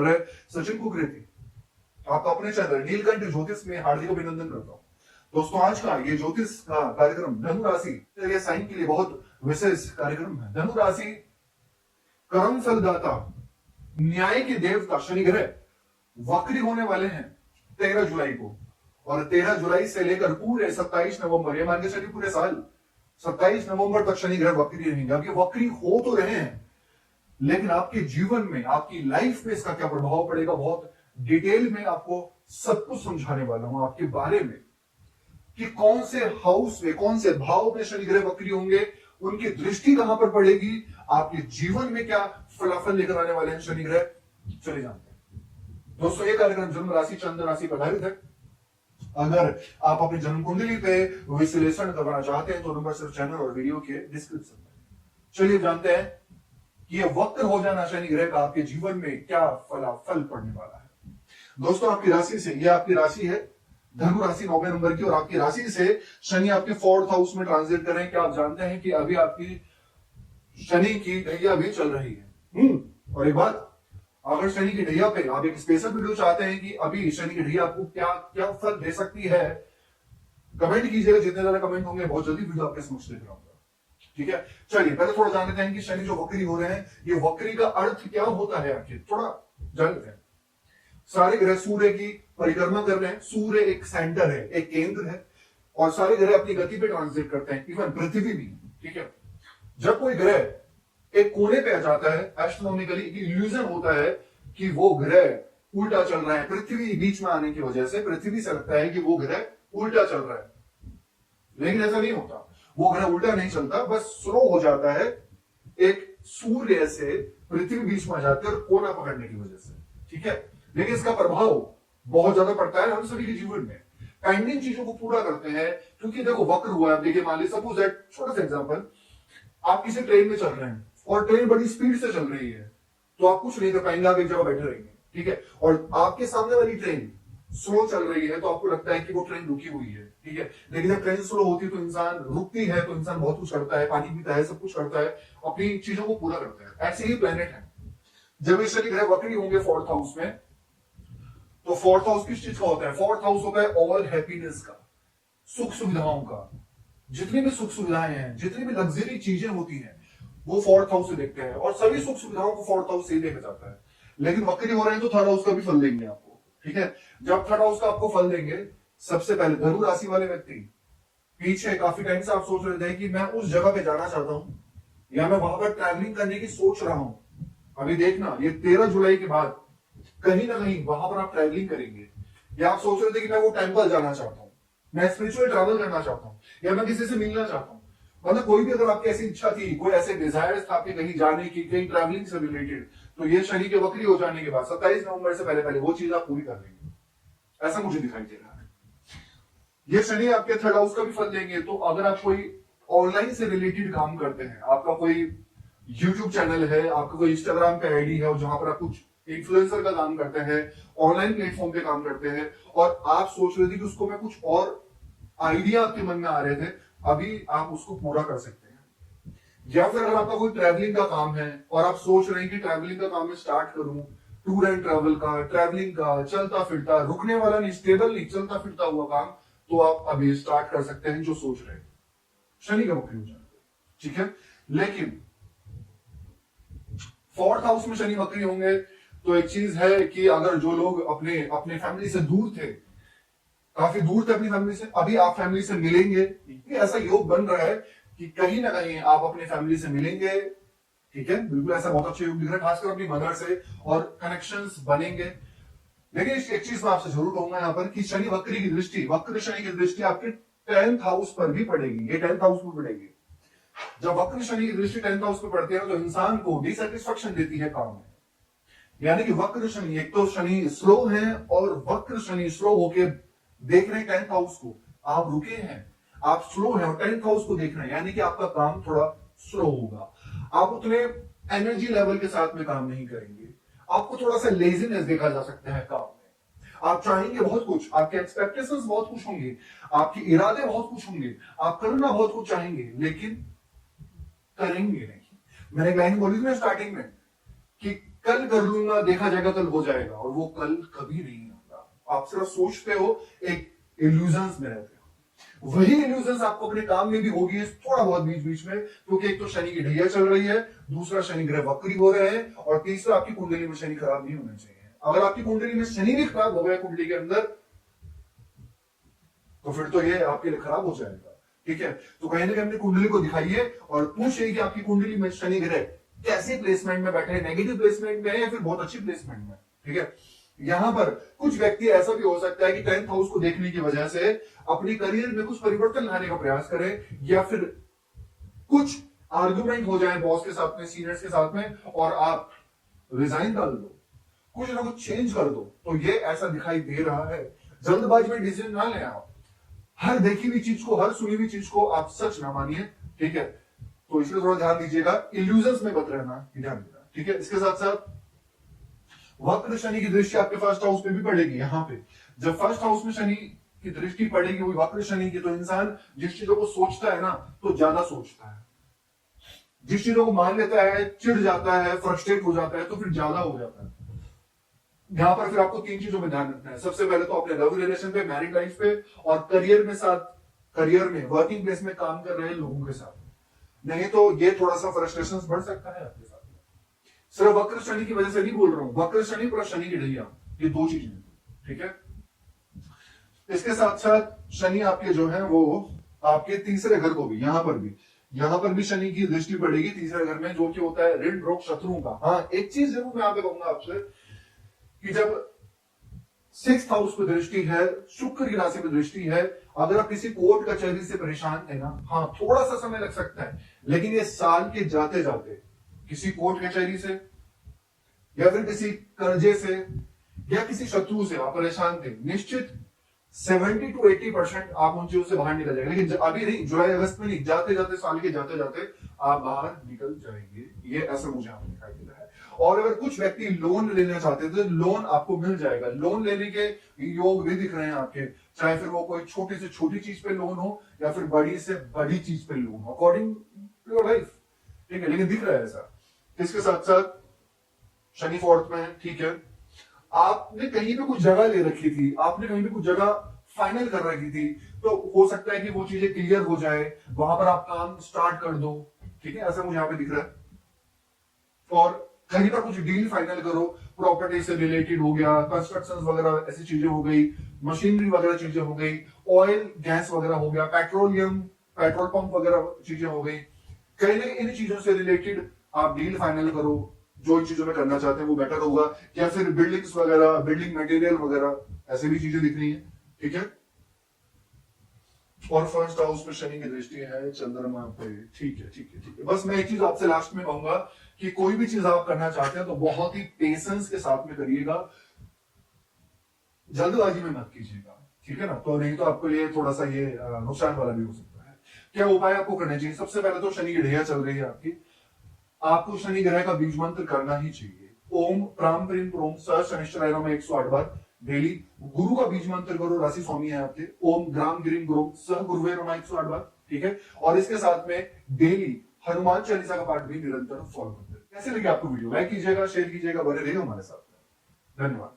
सचिन कुकरेती, आपका अपने चैनल नीलकंठ ज्योतिष में हार्दिक अभिनंदन करता हूँ। दोस्तों, आज का ये ज्योतिष का कार्यक्रम धनु राशि ये साइन के लिए बहुत विशेष कार्यक्रम है। धनु राशि कर्म फलदाता, न्याय के देवता शनि ग्रह वक्री होने वाले हैं 13 जुलाई को, और 13 जुलाई से लेकर पूरे 27 नवंबर, ये मान के चलिए पूरे साल 27 नवंबर तक शनि ग्रह वक्री रहेंगे। अब ये वक्री हो तो रहे हैं, लेकिन आपके जीवन में, आपकी लाइफ में इसका क्या प्रभाव पड़ेगा, बहुत डिटेल में आपको सब कुछ समझाने वाला हूं आपके बारे में, कि कौन से हाउस में, कौन से भाव में शनि ग्रह वक्री होंगे, उनकी दृष्टि कहां पर पड़ेगी, आपके जीवन में क्या फलाफल लेकर आने वाले हैं शनि ग्रह, चले जानते हैं। दोस्तों, ये कार्यक्रम जन्म राशि चंद्र राशि पर आधारित है। अगर आप अपनी जन्म कुंडली पे विश्लेषण करवाना चाहते हैं तो नंबर सिर्फ चैनल और वीडियो के डिस्क्रिप्शन में। चलिए जानते हैं कि ये वक्र हो जाना शनि ग्रह का आपके जीवन में क्या फलाफल पड़ने वाला है। दोस्तों, आपकी राशि से, ये आपकी राशि है धनु राशि 9वें नंबर की, और आपकी राशि से शनि आपके 4th हाउस में ट्रांजिट कर रहे हैं। क्या आप जानते हैं कि अभी आपकी शनि की ढैया भी चल रही है। और एक बात, अगर शनि की ढैया पे आप एक स्पेशल वीडियो चाहते हैं कि अभी शनि की ढैया आपको क्या क्या फल दे सकती है, कमेंट कीजिएगा। जितने ज्यादा कमेंट होंगे बहुत जल्दी वीडियो आपके समक्ष लेकर आऊंगा। ठीक है, चलिए पहले थोड़ा जान लेते हैं कि शनि जो वक्री हो रहे हैं, ये वक्री का अर्थ क्या होता है आखिर, थोड़ा जान लेते हैं। सारे ग्रह सूर्य की परिक्रमा कर रहे हैं। सूर्य एक सेंटर है, एक केंद्र है, और सारे ग्रह अपनी गति पे ट्रांजिट करते हैं, इवन पृथ्वी भी। ठीक है, जब कोई ग्रह एक कोने पे आ जाता है, एस्ट्रोनॉमिकली इल्यूजन होता है कि वो ग्रह उल्टा चल रहा है। पृथ्वी बीच में आने की वजह से पृथ्वी से लगता है कि वो ग्रह उल्टा चल रहा है, लेकिन ऐसा नहीं होता। वो ग्रह उल्टा नहीं चलता, बस स्लो हो जाता है। एक सूर्य से पृथ्वी बीच में आ जाती है और कोना पकड़ने की वजह से। ठीक है, लेकिन इसका प्रभाव बहुत ज्यादा पड़ता है हम सभी के जीवन में। पेंडिंग चीजों को पूरा करते हैं, क्योंकि देखो वक्र हुआ है। देखिए, मान लीजिए सपोज दैट, छोटा सा एग्जांपल, आप किसी ट्रेन में चल रहे हैं और ट्रेन बड़ी स्पीड से चल रही है, तो आप कुछ नहीं कर पाएंगे, आप एक जगह बैठे रहेंगे। ठीक है, और आपके सामने वाली ट्रेन स्लो चल रही है, तो आपको लगता है कि वो ट्रेन रुकी हुई है। ठीक है, लेकिन जब ट्रेन स्लो होती है तो इंसान रुकती है, तो इंसान बहुत कुछ करता है, पानी पीता है, सब कुछ करता है, अपनी चीजों को पूरा करता है। ऐसे ही प्लेनेट है। जब इस शनि ग्रह वक्री होंगे 4th हाउस में, तो 4th हाउस किस चीज का होता है? 4th हाउस होता है ऑल हैप्पीनेस का, सुख सुविधाओं का। जितनी भी सुख सुविधाएं हैं, जितनी भी लग्जरी चीजें होती हैं, वो 4th हाउस से देखते हैं, और सभी सुख सुविधाओं को 4th हाउस से ही देखा जाता है। लेकिन वक्री हो रहे हैं तो 3rd हाउस का भी फल देंगे आपको। ठीक है, जब 3rd हाउस का आपको फल देंगे, सबसे पहले धनु राशि वाले व्यक्ति, पीछे काफी टाइम से आप सोच रहे थे कि मैं उस जगह पे जाना चाहता हूं, या मैं वहां पर ट्रैवलिंग करने की सोच रहा हूं। अभी देखना, ये 13 जुलाई के बाद कहीं ना कहीं वहां पर आप ट्रैवलिंग करेंगे, या आप सोच रहे थे कि मैं वो टेंपल जाना चाहता हूं, मैं स्पिरिचुअल ट्रैवल करना चाहता हूं, या मैं किसी से मिलना चाहता हूं। मतलब कोई भी अगर आपकी ऐसी इच्छा थी, कोई ऐसे डिजायर था आपके कहीं जाने की, कहीं ट्रैवलिंग से रिलेटेड, तो ये शनि के वक्री हो जाने के बाद 27 नवंबर से पहले पहले वो चीज आप पूरी कर लेंगे, ऐसा मुझे दिखाई दे रहा है। ये शनि आपके 3rd हाउस का भी फल देंगे। तो अगर आप कोई ऑनलाइन से रिलेटेड काम करते हैं, आपका कोई यूट्यूब चैनल है, आपका कोई इंस्टाग्राम पे आईडी है, और जहां पर आप कुछ इन्फ्लुएंसर का काम करते हैं, ऑनलाइन प्लेटफॉर्म पे काम करते हैं, और आप सोच रहे थे कि उसको मैं कुछ और आइडिया आपके मन में आ रहे थे, अभी आप उसको पूरा कर सकते हैं। या फिर अगर आपका कोई ट्रैवलिंग का काम है और आप सोच रहे हैं कि ट्रैवलिंग का काम मैं स्टार्ट करूं, टूर एंड ट्रैवल का, ट्रैवलिंग का, चलता फिरता, रुकने वाला नहीं, स्टेबल नहीं, चलता फिरता हुआ काम, तो आप अभी स्टार्ट कर सकते हैं जो सोच रहे हैं। शनि का वक्री हो जाएगा। ठीक है, लेकिन 4th हाउस में शनि वक्री होंगे तो एक चीज है कि अगर जो लोग अपने अपने फैमिली से दूर थे, काफी दूर थे अपनी फैमिली से, अभी आप फैमिली से मिलेंगे। ऐसा योग बन रहा है कि कहीं ना कहीं आप अपनी फैमिली से मिलेंगे। ठीक है, बिल्कुल ऐसा बहुत अच्छा योग दिख रहा है, खासकर अपनी मदर से, और कनेक्शंस बनेंगे। लेकिन एक चीज मैं आपसे जरूर कहूंगा यहाँ पर कि शनि वक्री की दृष्टि, वक्र शनि की दृष्टि आपके 10th हाउस पर भी पड़ेगी। ये 10th हाउस पर पड़ेगी। जब वक्र शनि की दृष्टि 10th हाउस पर पड़ती है तो इंसान को डिसैटिस्फैक्शन देती है काम में। यानी कि वक्र शनि, एक तो शनि स्लो है, और वक्र शनि स्लो होके देख रहे हैं 10th हाउस को, आप रुके हैं, आप स्लो हैं और 10th हाउस को देख रहे हैं, यानी कि आपका काम थोड़ा स्लो होगा। आप उतने एनर्जी लेवल के साथ में काम नहीं करेंगे, आपको थोड़ा सा लेजीनेस देखा जा सकता है काम में। आप चाहेंगे बहुत कुछ, आपके एक्सपेक्टेशंस बहुत कुछ होंगे, आपके इरादे बहुत कुछ होंगे, आप करना बहुत कुछ चाहेंगे, लेकिन करेंगे नहीं। मैंने एक लाइन बोली थी ना स्टार्टिंग में कि कल कर लूंगा, देखा जाएगा, कल हो जाएगा, और वो कल कभी नहीं आता। आप सिर्फ सोचते हो, एक इल्यूजन्स में रहते हो। वही इल्यूजन्स आपको अपने काम में भी होगी थोड़ा बहुत बीच बीच में, क्योंकि एक तो शनि की ढैया चल रही है, दूसरा शनि ग्रह वक्री हो रहे हैं, और तीसरा आपकी कुंडली में शनि खराब नहीं होना चाहिए। अगर आपकी कुंडली में शनि भी खराब हो गया कुंडली के अंदर, तो फिर तो ये आपके लिए खराब हो जाएगा। ठीक है, तो कहीं ना कहीं अपनी कुंडली को दिखाइए और पूछिए कि आपकी कुंडली में शनि ग्रह कैसे प्लेसमेंट में बैठे हैं, नेगेटिव प्लेसमेंट में है या फिर बहुत अच्छी प्लेसमेंट में। ठीक है, यहां पर कुछ व्यक्ति ऐसा भी हो सकता है कि 10th हाउस को देखने की वजह से अपनी करियर में कुछ परिवर्तन लाने का प्रयास करें, या फिर कुछ आर्गुमेंट हो जाए बॉस के साथ में, सीनियर्स के साथ में, और आप रिजाइन डाल दो, कुछ ना कुछ चेंज कर दो। तो ये ऐसा दिखाई दे रहा है। जल्दबाजी में डिसीजन ना लें आप, हर देखी हुई चीज को, हर सुनी हुई चीज को आप सच ना मानिए। ठीक है, तो इसलिए थोड़ा ध्यान दीजिएगा, इल्यूजन्स में मत रहना, ध्यान देना। ठीक है, इसके साथ साथ वक्र शनि की दृष्टि आपके फर्स्ट हाउस पे भी पड़ेगी। यहाँ पे जब फर्स्ट हाउस में शनि की दृष्टि पड़ेगी, वो वक्र शनि की, तो इंसान जिस चीजों को सोचता है ना, तो ज्यादा सोचता है, जिस चीजों को मान लेता है, चिढ़ जाता है, फ्रस्ट्रेट हो जाता है, तो फिर ज्यादा हो जाता है। यहां पर फिर आपको 3 चीजों में ध्यान रखना है। सबसे पहले तो अपने लव रिलेशन पे, मैरिड लाइफ पे, और करियर में, साथ करियर में, वर्किंग प्लेस में काम कर रहे लोगों के साथ। नहीं तो ये थोड़ा सा फ्रस्ट्रेशन बढ़ सकता है आपके साथ में। सिर्फ वक्र शनि की वजह से नहीं बोल रहा हूं, वक्र शनि प्लस शनि की ढैया, ये 2 चीजें। ठीक है, इसके साथ साथ शनि आपके जो है वो आपके तीसरे घर को भी, यहां पर भी शनि की दृष्टि पड़ेगी तीसरे घर में, जो कि होता है ऋण रोग शत्रुओं का। हाँ, एक चीज जरूर मैं यहां पे कहूंगा आपसे कि जब 6th हाउस पे दृष्टि है, शुक्र की राशि पे दृष्टि है, अगर आप किसी कोर्ट कचहरी से परेशान है ना, हाँ थोड़ा सा समय लग सकता है, लेकिन ये साल के जाते जाते किसी कोर्ट कचहरी से, या फिर किसी कर्जे से, या किसी शत्रु से आप परेशान थे, निश्चित 70 to 80% आप उन चीजों से बाहर निकल जाएंगे। लेकिन अभी नहीं, जुलाई अगस्त में नहीं, जाते जाते, साल के जाते जाते आप बाहर निकल जाएंगे। ये ऐसा मुझे यहाँ दिखाई दे रहा है। और अगर कुछ व्यक्ति लोन लेना चाहते थे, लोन आपको मिल जाएगा। लोन लेने के योग भी दिख रहे हैं आपके, चाहे फिर वो कोई छोटी से छोटी चीज पे लोन हो, या फिर बड़ी से बड़ी चीज पे लोन हो, अकॉर्डिंग टू योर लाइफ। ठीक है, लेकिन दिख रहा है ऐसा। इसके साथ साथ शनि 4th में है। ठीक है, आपने कहीं पे कुछ जगह ले रखी थी, आपने कहीं पे कुछ जगह फाइनल कर रखी थी, तो हो सकता है कि वो चीजें क्लियर हो जाए, वहां पर आप काम स्टार्ट कर दो। ठीक है, ऐसा मुझे यहाँ पे दिख रहा है। और कहीं पर कुछ डील फाइनल करो, प्रॉपर्टी से रिलेटेड हो गया, कंस्ट्रक्शन वगैरह ऐसी चीजें हो गई, मशीनरी वगैरह चीजें हो गई, ऑयल गैस वगैरह हो गया, पेट्रोल पंप वगैरह चीजें हो गई। कहीं ना इन चीजों से रिलेटेड आप डील फाइनल करो, जो इन चीजों में करना चाहते हैं वो बेटर होगा। या फिर बिल्डिंग्स वगैरह, बिल्डिंग मटेरियल वगैरह, ऐसे भी चीजें दिख रही है। ठीक है, और फर्स्ट हाउस में शनि की दृष्टि है चंद्रमा पे। ठीक है, ठीक है, ठीक है। बस मैं एक चीज आपसे लास्ट में कहूंगा कि कोई भी चीज आप करना चाहते हैं तो बहुत ही पेशेंस के साथ में करिएगा, जल्दबाजी में मत कीजिएगा। ठीक है ना, तो नहीं तो आपको ये थोड़ा सा ये नुकसान वाला भी हो सकता है। क्या उपाय आपको करने चाहिए? सबसे पहले तो शनि की ढैया चल रही है आपको शनि ग्रह का बीज मंत्र करना ही चाहिए। ओम प्राम प्रीम प्रोम स शनिश्चराय नमः 108 बार डेली। गुरु का बीज मंत्र करो, राशि स्वामी है आपके, ओम ग्राम गिरिम गुरु स गुरुवे नमः 108 बार। ठीक है, और इसके साथ में डेली हनुमान चालीसा का पाठ भी निरंतर फॉलो करते हैं। कैसे लगे आपको वीडियो? लाइक कीजिएगा, शेयर कीजिएगा, बने रहिए हमारे साथ। धन्यवाद।